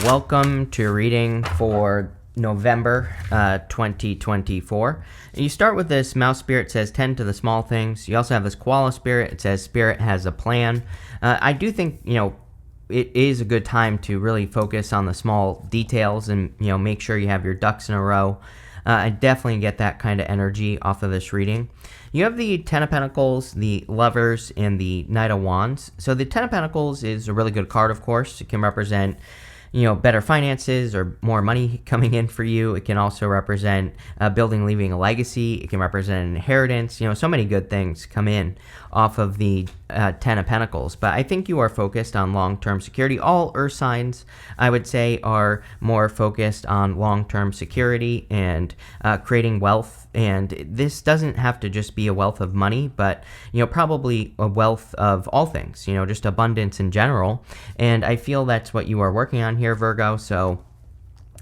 welcome to your reading for November 2024. And you start with this mouse spirit, says tend to the small things. You also have this koala spirit. It says spirit has a plan. I do think, it is a good time to really focus on the small details and, make sure you have your ducks in a row. I definitely get that kind of energy off of this reading. You have the Ten of Pentacles, the Lovers, and the Knight of Wands. So the Ten of Pentacles is a really good card, of course. It can represent better finances or more money coming in for you. It can also represent leaving a legacy. It can represent an inheritance. So many good things come in off of the Ten of Pentacles. But I think you are focused on long-term security. All earth signs, I would say, are more focused on long-term security and creating wealth. And this doesn't have to just be a wealth of money, but, probably a wealth of all things, just abundance in general. And I feel that's what you are working on here, Virgo. So,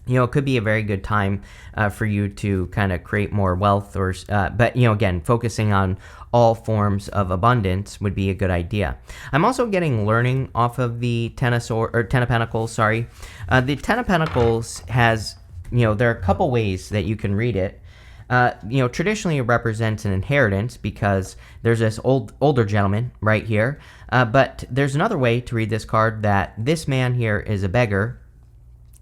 it could be a very good time for you to kind of create more wealth but again, focusing on all forms of abundance would be a good idea. I'm also getting learning off of the Ten of Pentacles, The Ten of Pentacles has, there are a couple ways that you can read it. Traditionally it represents an inheritance because there's this older gentleman right here. But there's another way to read this card, that this man here is a beggar,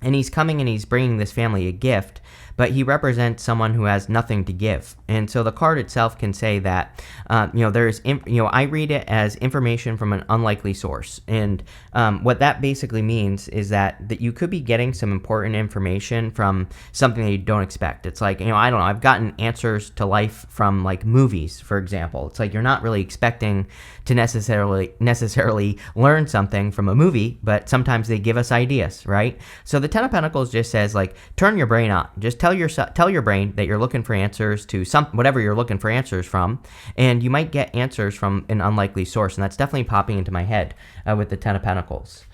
and he's coming and he's bringing this family a gift, but he represents someone who has nothing to give. And so the card itself can say that, I read it as information from an unlikely source. And what that basically means is that you could be getting some important information from something that you don't expect. It's like, I don't know, I've gotten answers to life from like movies, for example. It's like you're not really expecting to necessarily learn something from a movie, but sometimes they give us ideas, right? So the Ten of Pentacles just says, like, turn your brain on. Just tell your brain that you're looking for answers to whatever you're looking for answers from, and you might get answers from an unlikely source, and that's definitely popping into my head with the Ten of Pentacles.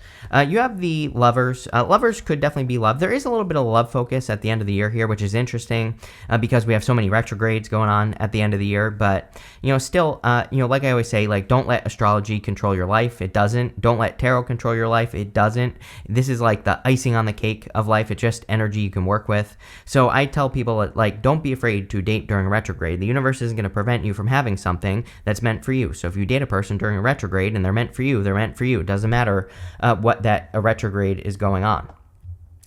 You have the Lovers. Lovers could definitely be love. There is a little bit of love focus at the end of the year here, which is interesting because we have so many retrogrades going on at the end of the year. But, still, like I always say, like, don't let astrology control your life. It doesn't. Don't let tarot control your life. It doesn't. This is like the icing on the cake of life. It's just energy you can work with. So I tell people, like, don't be afraid to date during a retrograde. The universe isn't going to prevent you from having something that's meant for you. So if you date a person during a retrograde and they're meant for you, they're meant for you. It doesn't matter what that a retrograde is going on.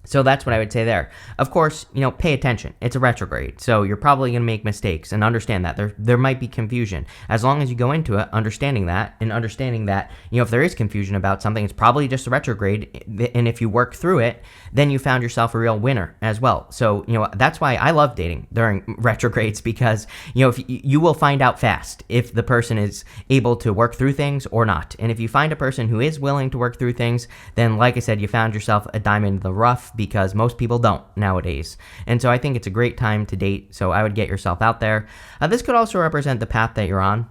So that's what I would say there. Of course, pay attention. It's a retrograde, so you're probably going to make mistakes, and understand that. There might be confusion. As long as you go into it understanding that, if there is confusion about something, it's probably just a retrograde, and if you work through it, then you found yourself a real winner as well. So, that's why I love dating during retrogrades, because, if you will find out fast if the person is able to work through things or not. And if you find a person who is willing to work through things, then, like I said, you found yourself a diamond in the rough, because most people don't nowadays. And so I think it's a great time to date, so I would get yourself out there. This could also represent the path that you're on,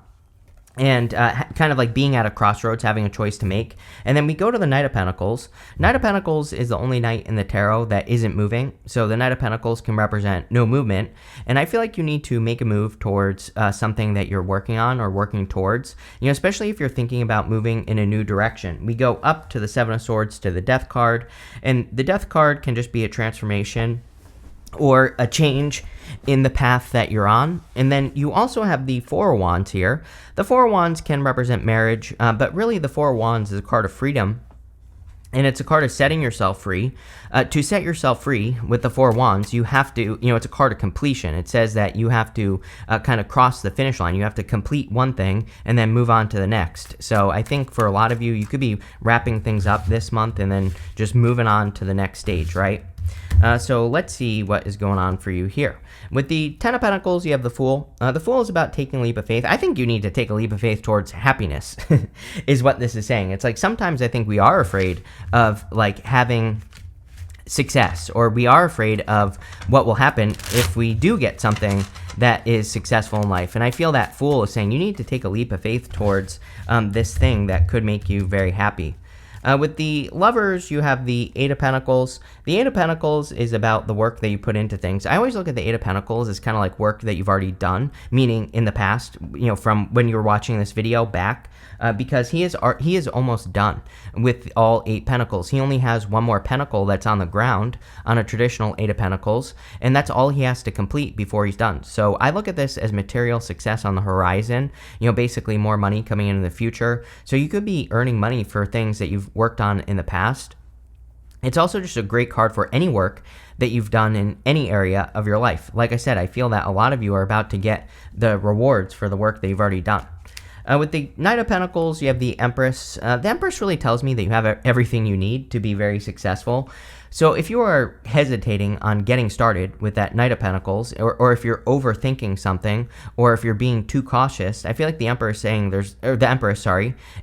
and kind of like being at a crossroads, having a choice to make. And then we go to the Knight of Pentacles. Knight of Pentacles is the only knight in the tarot that isn't moving. So the Knight of Pentacles can represent no movement. And I feel like you need to make a move towards something that you're working on or working towards, especially if you're thinking about moving in a new direction. We go up to the Seven of Swords to the Death card. And the Death card can just be a transformation or a change in the path that you're on. And then you also have the Four of Wands here. The Four of Wands can represent marriage, but really the Four of Wands is a card of freedom. And it's a card of setting yourself free. To set yourself free with the Four of Wands, you have to, it's a card of completion. It says that you have to kind of cross the finish line. You have to complete one thing and then move on to the next. So I think for a lot of you, you could be wrapping things up this month and then just moving on to the next stage, right? So let's see what is going on for you here. With the Ten of Pentacles, you have the Fool. The Fool is about taking a leap of faith. I think you need to take a leap of faith towards happiness, is what this is saying. It's like sometimes I think we are afraid of like having success, or we are afraid of what will happen if we do get something that is successful in life. And I feel that Fool is saying you need to take a leap of faith towards this thing that could make you very happy. With the lovers, you have the Eight of Pentacles. The Eight of Pentacles is about the work that you put into things. I always look at the Eight of Pentacles as kind of like work that you've already done, meaning in the past, from when you were watching this video back, because he is almost done with all 8 pentacles. He only has one more pentacle that's on the ground on a traditional 8 of Pentacles, and that's all he has to complete before he's done. So I look at this as material success on the horizon, basically more money coming in the future. So you could be earning money for things that you've worked on in the past. It's also just a great card for any work that you've done in any area of your life. Like I said, I feel that a lot of you are about to get the rewards for the work that you've already done. With the Knight of Pentacles, you have the Empress. The Empress really tells me that you have everything you need to be very successful. So if you are hesitating on getting started with that Knight of Pentacles, or if you're overthinking something, or if you're being too cautious, I feel like the Emperor is saying the Empress,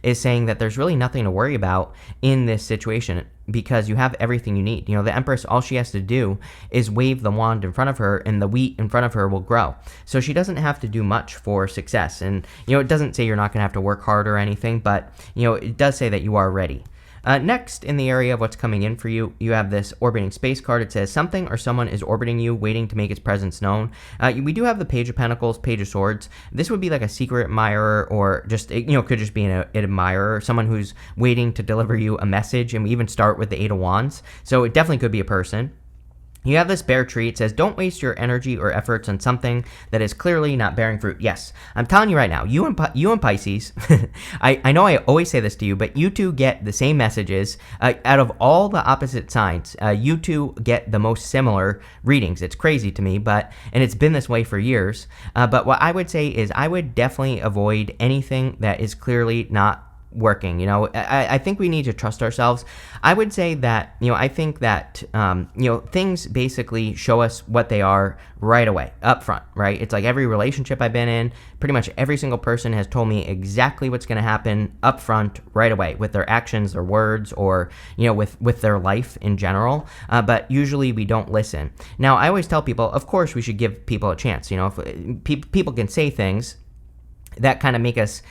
is saying that there's really nothing to worry about in this situation because you have everything you need. The Empress, all she has to do is wave the wand in front of her and the wheat in front of her will grow. So she doesn't have to do much for success. And, it doesn't say you're not going to have to work hard or anything, but, it does say that you are ready. Next, in the area of what's coming in for you, you have this orbiting space card. It says something or someone is orbiting you, waiting to make its presence known. We do have the Page of Pentacles, Page of Swords. This would be like a secret admirer, or just, could just be an admirer, someone who's waiting to deliver you a message. And we even start with the Eight of Wands. So it definitely could be a person. You have this bear tree. It says, don't waste your energy or efforts on something that is clearly not bearing fruit. Yes, I'm telling you right now, you and Pisces, I know I always say this to you, but you two get the same messages. Out of all the opposite signs, you two get the most similar readings. It's crazy to me, and it's been this way for years. But what I would say is I would definitely avoid anything that is clearly not working. I think we need to trust ourselves. I would say that, I think that, things basically show us what they are right away, up front, right? It's like every relationship I've been in, pretty much every single person has told me exactly what's going to happen up front right away with their actions, their words, or, with their life in general. But usually we don't listen. Now, I always tell people, of course, we should give people a chance. If people can say things that kind of make us,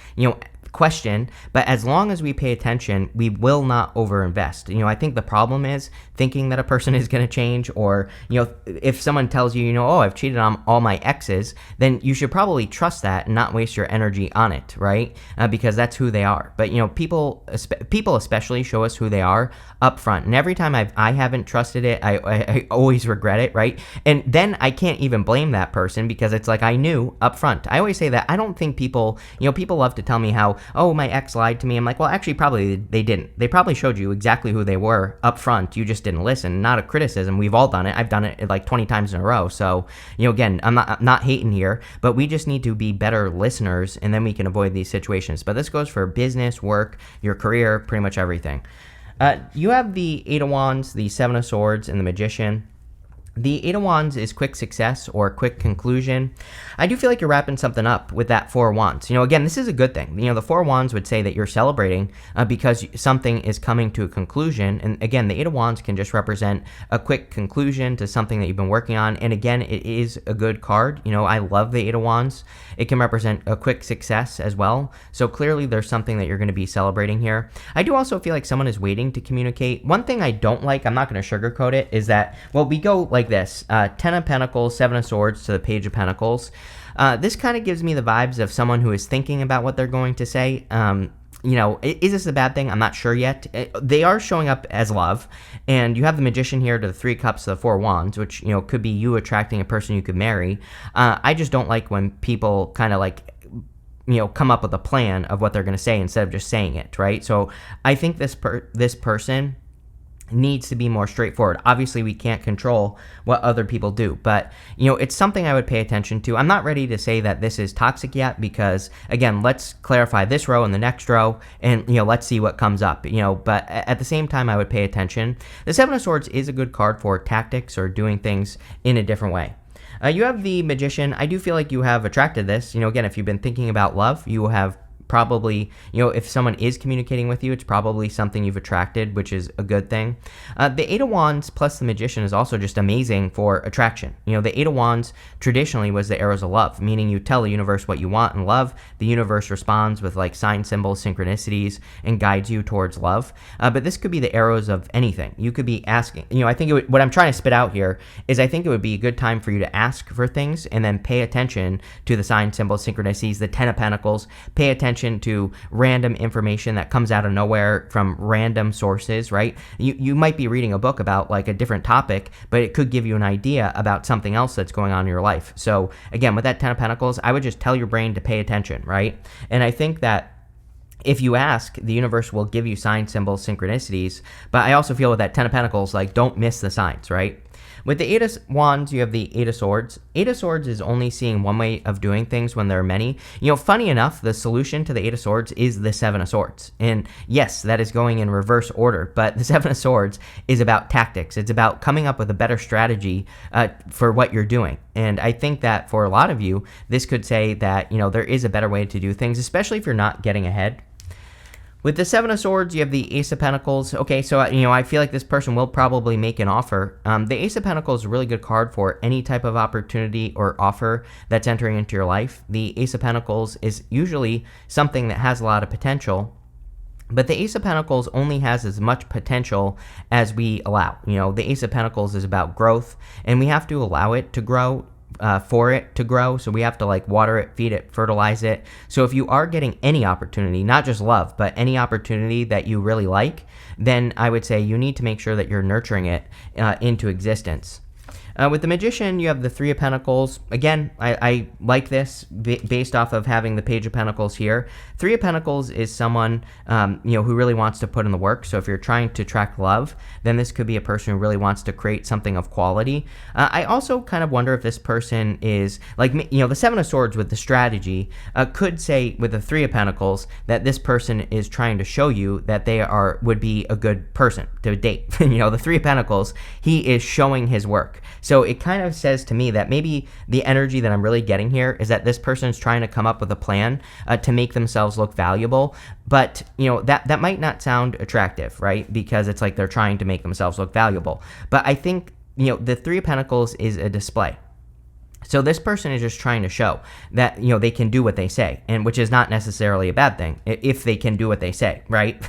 question, but as long as we pay attention, we will not overinvest. I think the problem is thinking that a person is going to change, or if someone tells you, oh, I've cheated on all my exes, then you should probably trust that and not waste your energy on it, right? Because that's who they are. But people especially show us who they are up front, and every time I haven't trusted it, I always regret it, right? And then I can't even blame that person because it's like I knew up front. I always say that I don't think people love to tell me how, oh, my ex lied to me. I'm like, well, actually, probably they didn't. They probably showed you exactly who they were up front. You just didn't listen. Not a criticism. We've all done it. I've done it like 20 times in a row. So, again, I'm not hating here, but we just need to be better listeners, and then we can avoid these situations. But this goes for business, work, your career, pretty much everything. You have the Eight of Wands, the Seven of Swords, and the Magician. The Eight of Wands is quick success or quick conclusion. I do feel like you're wrapping something up with that Four of Wands. Again, this is a good thing. The Four of Wands would say that you're celebrating because something is coming to a conclusion. And again, the Eight of Wands can just represent a quick conclusion to something that you've been working on. And again, it is a good card. I love the Eight of Wands. It can represent a quick success as well. So clearly there's something that you're going to be celebrating here. I do also feel like someone is waiting to communicate. One thing I don't like, I'm not going to sugarcoat it, is that, we go like this, 10 of Pentacles, 7 of Swords to the Page of Pentacles. This kind of gives me the vibes of someone who is thinking about what they're going to say. Is this a bad thing? I'm not sure yet. They are showing up as love, and you have the Magician here to the Three Cups to the Four Wands, which, could be you attracting a person you could marry. I just don't like when people kind of like, come up with a plan of what they're going to say instead of just saying it, right? So I think this person needs to be more straightforward. Obviously, we can't control what other people do, but, it's something I would pay attention to. I'm not ready to say that this is toxic yet because, again, let's clarify this row and the next row, and, let's see what comes up, but at the same time, I would pay attention. The Seven of Swords is a good card for tactics or doing things in a different way. You have the Magician. I do feel like you have attracted this. Again, if you've been thinking about love, you have probably, if someone is communicating with you, it's probably something you've attracted, which is a good thing. The Eight of Wands plus the Magician is also just amazing for attraction. The Eight of Wands traditionally was the arrows of love, meaning you tell the universe what you want in love. The universe responds with like sign symbols, synchronicities, and guides you towards love. But this could be the arrows of anything. You could be asking, I think what I'm trying to spit out here is I think it would be a good time for you to ask for things and then pay attention to the sign symbols, synchronicities, the Ten of Pentacles. Pay attention to random information that comes out of nowhere from random sources, right? You might be reading a book about like a different topic, but it could give you an idea about something else that's going on in your life. So again, with that Ten of Pentacles, I would just tell your brain to pay attention, right? And I think that if you ask, the universe will give you sign symbols, synchronicities. But I also feel with that Ten of Pentacles, like don't miss the signs, right? With the Eight of Wands, you have the Eight of Swords. Eight of Swords is only seeing one way of doing things when there are many. Funny enough, the solution to the Eight of Swords is the Seven of Swords. And yes, that is going in reverse order, but the Seven of Swords is about tactics. It's about coming up with a better strategy for what you're doing. And I think that for a lot of you, this could say that, there is a better way to do things, especially if you're not getting ahead. With the Seven of Swords, you have the Ace of Pentacles. Okay, so, I feel like this person will probably make an offer. The Ace of Pentacles is a really good card for any type of opportunity or offer that's entering into your life. The Ace of Pentacles is usually something that has a lot of potential, but the Ace of Pentacles only has as much potential as we allow. The Ace of Pentacles is about growth, and we have to allow it to grow. For it to grow, so we have to like water it, feed it, fertilize it. So if you are getting any opportunity, not just love, but any opportunity that you really like, then I would say you need to make sure that you're nurturing it into existence. With the Magician, you have the Three of Pentacles. Again, I like this based off of having the Page of Pentacles here. Three of Pentacles is someone, who really wants to put in the work. So if you're trying to attract love, then this could be a person who really wants to create something of quality. I also kind of wonder if this person is, like, the Seven of Swords with the strategy could say with the Three of Pentacles that this person is trying to show you that they would be a good person to date. The Three of Pentacles, he is showing his work. So it kind of says to me that maybe the energy that I'm really getting here is that this person is trying to come up with a plan to make themselves look valuable. But, that might not sound attractive, right? Because it's like they're trying to make themselves look valuable. But I think, the Three of Pentacles is a display. So this person is just trying to show that, they can do what they say, and which is not necessarily a bad thing if they can do what they say, right?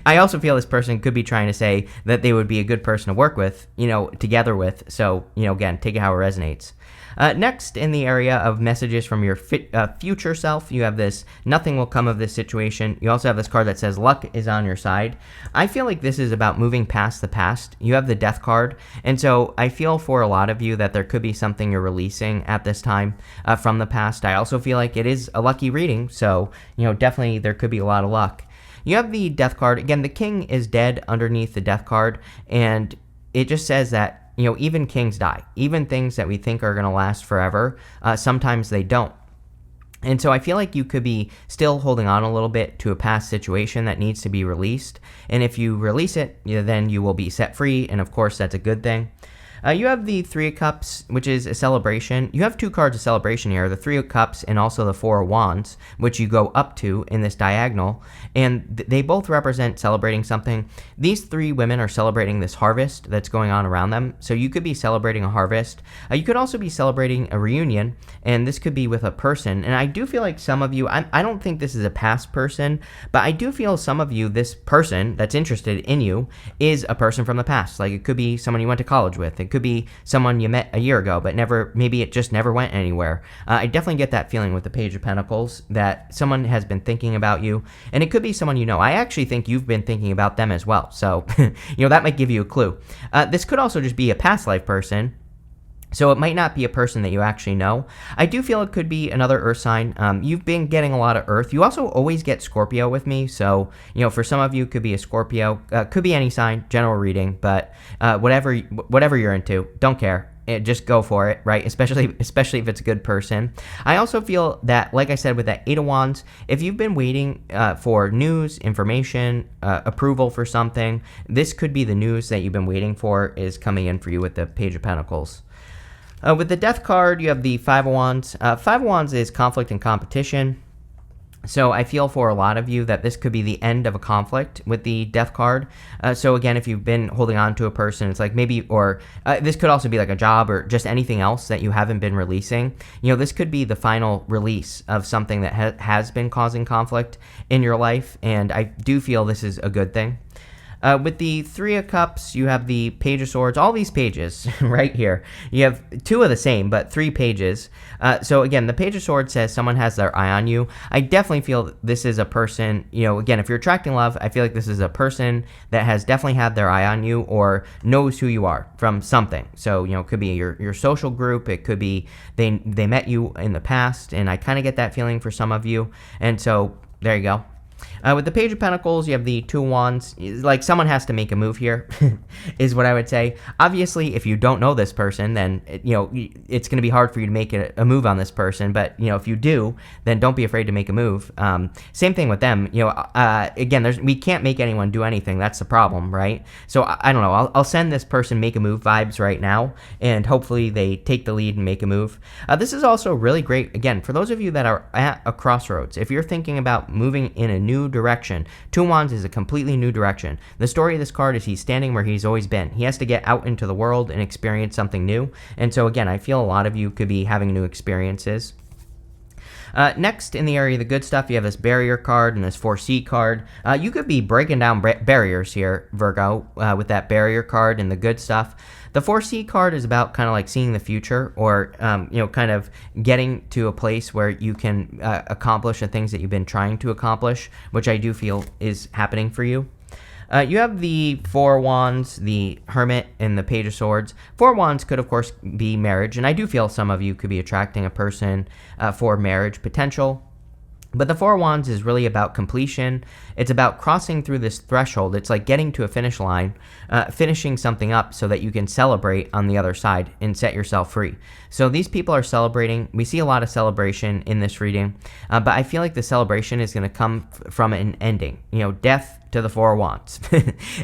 I also feel this person could be trying to say that they would be a good person to work with, together with. So, again, take it how it resonates. Next, in the area of messages from your future self, you have this, nothing will come of this situation. You also have this card that says luck is on your side. I feel like this is about moving past the past. You have the Death card, and so I feel for a lot of you that there could be something you're releasing at this time from the past. I also feel like it is a lucky reading, so, definitely there could be a lot of luck. You have the Death card. Again, the King is dead underneath the Death card, and it just says that, even kings die. Even things that we think are going to last forever, sometimes they don't. And so I feel like you could be still holding on a little bit to a past situation that needs to be released. And if you release it, then you will be set free. And of course, that's a good thing. You have the Three of Cups, which is a celebration. You have two cards of celebration here, the Three of Cups and also the Four of Wands, which you go up to in this diagonal, and they both represent celebrating something. These three women are celebrating this harvest that's going on around them, so you could be celebrating a harvest. You could also be celebrating a reunion, and this could be with a person, and I do feel like some of you, I don't think this is a past person, but I do feel some of you, this person that's interested in you is a person from the past. Like, it could be someone you went to college with. It could be someone you met a year ago, but maybe it just never went anywhere. I definitely get that feeling with the Page of Pentacles, that someone has been thinking about you, and it could be someone you know. I actually think you've been thinking about them as well, so that might give you a clue. This could also just be a past life person, so it might not be a person that you actually know. I do feel it could be another earth sign. You've been getting a lot of earth. You also always get Scorpio with me. So, for some of you, it could be a Scorpio. Could be any sign, general reading. But whatever you're into, don't care. Just go for it, right? Especially if it's a good person. I also feel that, like I said, with that Eight of Wands, if you've been waiting for news, information, approval for something, this could be the news that you've been waiting for is coming in for you with the Page of Pentacles. With the Death card, you have the Five of Wands. Five of Wands is conflict and competition. So I feel for a lot of you that this could be the end of a conflict with the death card. So again, if you've been holding on to a person, it's like maybe, or this could also be like a job or just anything else that you haven't been releasing. This could be the final release of something that has been causing conflict in your life. And I do feel this is a good thing. With the Three of Cups, you have the Page of Swords, all these pages right here. You have two of the same, but 3 pages. So again, the Page of Swords says someone has their eye on you. I definitely feel this is a person, again, if you're attracting love, I feel like this is a person that has definitely had their eye on you or knows who you are from something. So, it could be your social group. It could be they met you in the past, and I kind of get that feeling for some of you. And so there you go. With the Page of Pentacles, you have the Two of Wands. Like, someone has to make a move here, is what I would say. Obviously, if you don't know this person, then, it's going to be hard for you to make a move on this person. But, if you do, then don't be afraid to make a move. Same thing with them. Again, we can't make anyone do anything. That's the problem, right? So, I don't know. I'll send this person make a move vibes right now, and hopefully they take the lead and make a move. This is also really great, again, for those of you that are at a crossroads. If you're thinking about moving in a new direction. Two of Wands is a completely new direction. The story of this card is he's standing where he's always been. He has to get out into the world and experience something new. And so again, I feel a lot of you could be having new experiences. Next, in the area of the good stuff, you have this barrier card and this 4C card. You could be breaking down barriers here, Virgo, with that barrier card and the good stuff. The 4C card is about kind of like seeing the future or, kind of getting to a place where you can accomplish the things that you've been trying to accomplish, which I do feel is happening for you. You have the Four of Wands, the Hermit, and the Page of Swords. Four of Wands could, of course, be marriage, and I do feel some of you could be attracting a person for marriage potential. But the Four of Wands is really about completion. It's about crossing through this threshold. It's like getting to a finish line, finishing something up so that you can celebrate on the other side and set yourself free. So these people are celebrating. We see a lot of celebration in this reading, but I feel like the celebration is going to come from an ending. Death to the Four of Wands.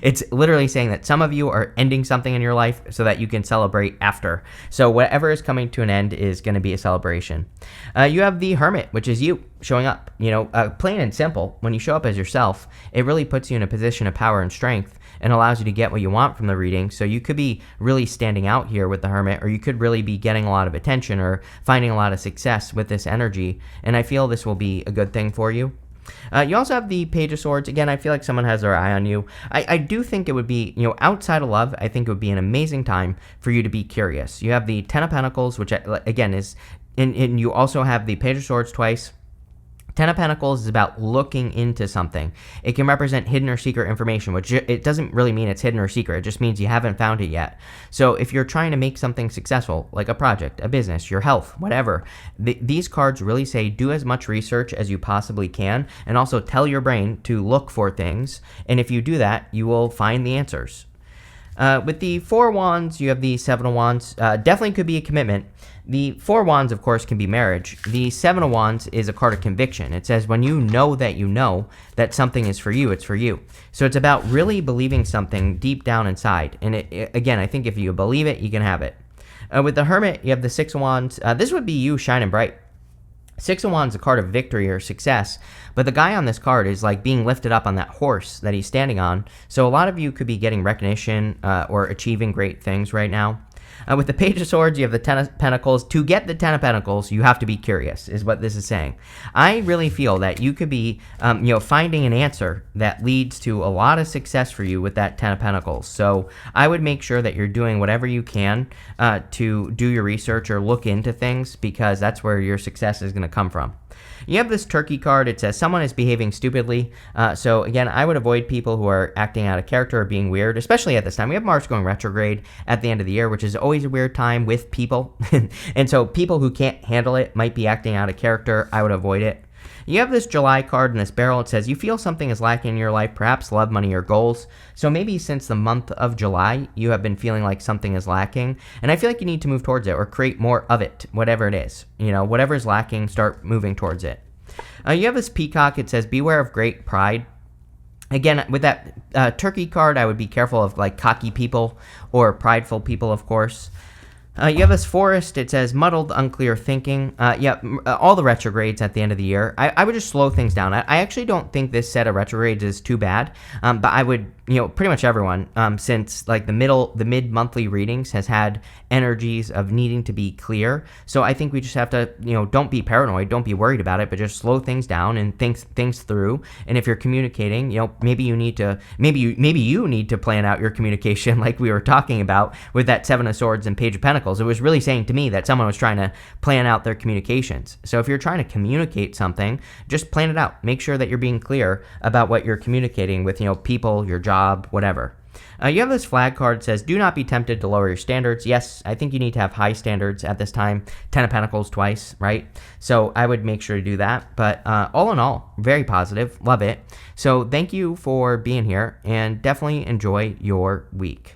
It's literally saying that some of you are ending something in your life so that you can celebrate after. So whatever is coming to an end is going to be a celebration. You have the Hermit, which is you showing up. Plain and simple, when you show up as yourself, it really puts you in a position of power and strength and allows you to get what you want from the reading. So you could be really standing out here with the Hermit, or you could really be getting a lot of attention or finding a lot of success with this energy. And I feel this will be a good thing for you. You also have the Page of Swords. Again, I feel like someone has their eye on you. I do think it would be, outside of love, I think it would be an amazing time for you to be curious. You have the Ten of Pentacles, which again is, and you also have the Page of Swords twice. Ten of Pentacles is about looking into something. It can represent hidden or secret information, which it doesn't really mean it's hidden or secret. It just means you haven't found it yet. So if you're trying to make something successful, like a project, a business, your health, whatever, these cards really say do as much research as you possibly can, and also tell your brain to look for things. And if you do that, you will find the answers. With the Four of Wands, you have the Seven of Wands. Definitely could be a commitment. The Four of Wands, of course, can be marriage. The Seven of Wands is a card of conviction. It says when you know that something is for you, it's for you. So it's about really believing something deep down inside. And again, I think if you believe it, you can have it. With the Hermit, you have the Six of Wands. This would be you shining bright. Six of Wands is a card of victory or success, but the guy on this card is like being lifted up on that horse that he's standing on. So a lot of you could be getting recognition or achieving great things right now. With the Page of Swords, you have the Ten of Pentacles. To get the Ten of Pentacles, you have to be curious, is what this is saying. I really feel that you could be, finding an answer that leads to a lot of success for you with that Ten of Pentacles. So I would make sure that you're doing whatever you can to do your research or look into things, because that's where your success is going to come from. You have this Turkey card. It says someone is behaving stupidly. So again, I would avoid people who are acting out of character or being weird, especially at this time. We have Mars going retrograde at the end of the year, which is always a weird time with people. And so people who can't handle it might be acting out of character. I would avoid it. You have this July card in this barrel. It says you feel something is lacking in your life, perhaps love, money, or goals. So maybe since the month of July, you have been feeling like something is lacking. And I feel like you need to move towards it or create more of it, whatever it is. Whatever is lacking, start moving towards it. You have this Peacock. It says beware of great pride. Again, with that Turkey card, I would be careful of like cocky people or prideful people, of course. You have this Forest. It says muddled, unclear thinking. All the retrogrades at the end of the year. I would just slow things down. I actually don't think this set of retrogrades is too bad, but I would, pretty much everyone, since like the mid-monthly readings has had energies of needing to be clear. So I think we just have to, don't be paranoid, don't be worried about it, but just slow things down and think things through. And if you're communicating, maybe you need to plan out your communication like we were talking about with that Seven of Swords and Page of Pentacles. It was really saying to me that someone was trying to plan out their communications. So if you're trying to communicate something, just plan it out. Make sure that you're being clear about what you're communicating with, people, your job, whatever. You have this flag card that says, do not be tempted to lower your standards. Yes, I think you need to have high standards at this time. 10 of Pentacles twice, right? So I would make sure to do that. But all in all, very positive. Love it. So thank you for being here and definitely enjoy your week.